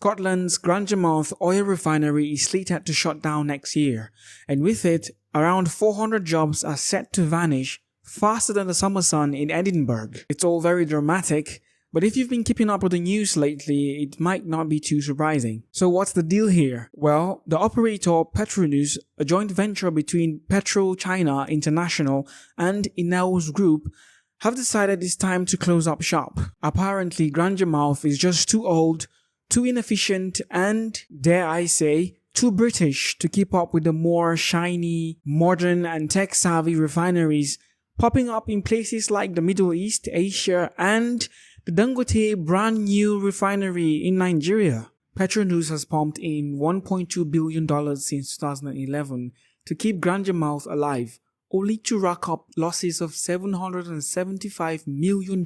Scotland's Grangemouth oil refinery is slated to shut down next year, and with it, around 400 jobs are set to vanish faster than the summer sun in Edinburgh. It's all very dramatic, but if you've been keeping up with the news lately, it might not be too surprising. So what's the deal here? Well, the operator Petronus, a joint venture between PetroChina International and INEOS Group, have decided it's time to close up shop. Apparently, Grangemouth is just too old, too inefficient, and, dare I say, too British to keep up with the more shiny, modern and tech-savvy refineries popping up in places like the Middle East, Asia, and the Dangote brand-new refinery in Nigeria. Petronus has pumped in $1.2 billion since 2011 to keep Grangemouth alive, only to rack up losses of $775 million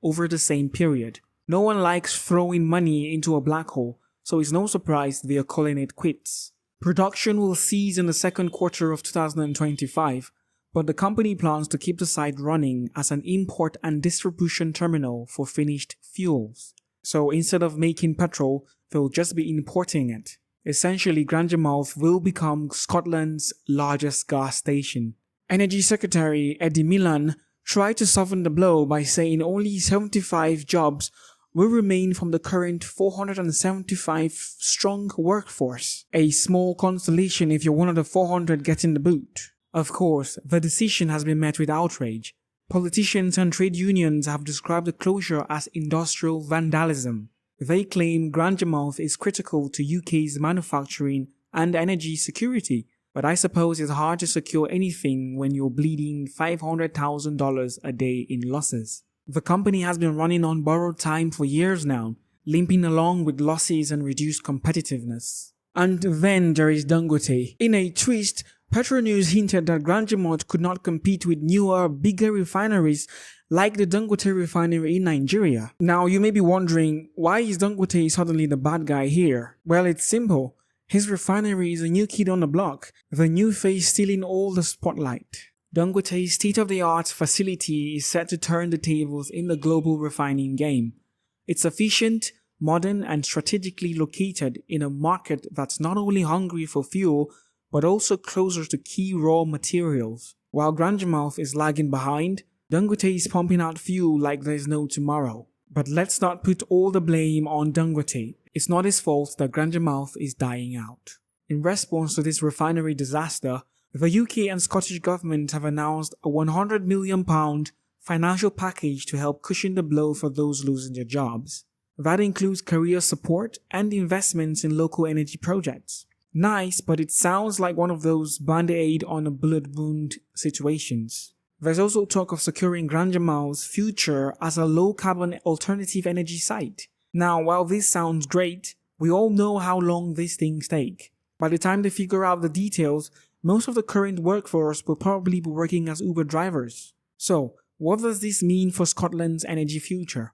over the same period. No one likes throwing money into a black hole, so it's no surprise they are calling it quits. Production will cease in the second quarter of 2025, but the company plans to keep the site running as an import and distribution terminal for finished fuels. So instead of making petrol, they'll just be importing it. Essentially, Grangemouth will become Scotland's largest gas station. Energy Secretary Eddie Millan tried to soften the blow by saying only 75 jobs will remain from the current 475 strong workforce. A small consolation if you're one of the 400 getting the boot. Of course, the decision has been met with outrage. Politicians and trade unions have described the closure as industrial vandalism. They claim Grangemouth is critical to UK's manufacturing and energy security, but I suppose it's hard to secure anything when you're bleeding $500,000 a day in losses. The company has been running on borrowed time for years now, limping along with losses and reduced competitiveness. And then there is Dangote. In a twist, Petronus hinted that Grangemouth could not compete with newer, bigger refineries like the Dangote Refinery in Nigeria. Now you may be wondering, why is Dangote suddenly the bad guy here? Well, it's simple. His refinery is a new kid on the block, the new face stealing all the spotlight. Dangote's state-of-the-art facility is set to turn the tables in the global refining game. It's efficient, modern, and strategically located in a market that's not only hungry for fuel, but also closer to key raw materials. While Grangemouth is lagging behind, Dangote is pumping out fuel like there's no tomorrow. But let's not put all the blame on Dangote. It's not his fault that Grangemouth is dying out. In response to this refinery disaster, the UK and Scottish government have announced a £100 million financial package to help cushion the blow for those losing their jobs. That includes career support and investments in local energy projects. Nice, but it sounds like one of those band-aid on a bullet wound situations. There's also talk of securing Grangemouths Future as a low-carbon alternative energy site. Now, while this sounds great, we all know how long these things take. By the time they figure out the details, most of the current workforce will probably be working as Uber drivers. So, what does this mean for Scotland's energy future?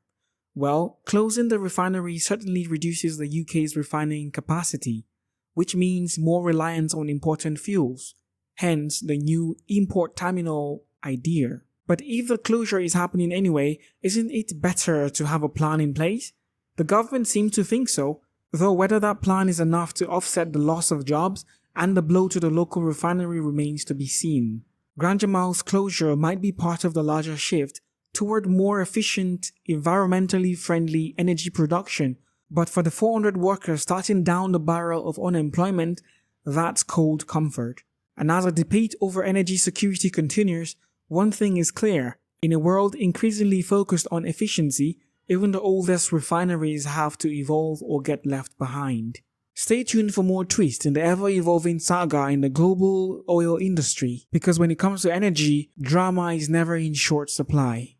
Well, closing the refinery certainly reduces the UK's refining capacity, which means more reliance on important fuels, hence the new import terminal idea. But if the closure is happening anyway, isn't it better to have a plan in place? The government seems to think so, though whether that plan is enough to offset the loss of jobs and the blow to the local refinery remains to be seen. Grangemouth's closure might be part of the larger shift toward more efficient, environmentally friendly energy production, but for the 400 workers starting down the barrel of unemployment, that's cold comfort. And as the debate over energy security continues, one thing is clear. In a world increasingly focused on efficiency, even the oldest refineries have to evolve or get left behind. Stay tuned for more twists in the ever-evolving saga in the global oil industry, because when it comes to energy, drama is never in short supply.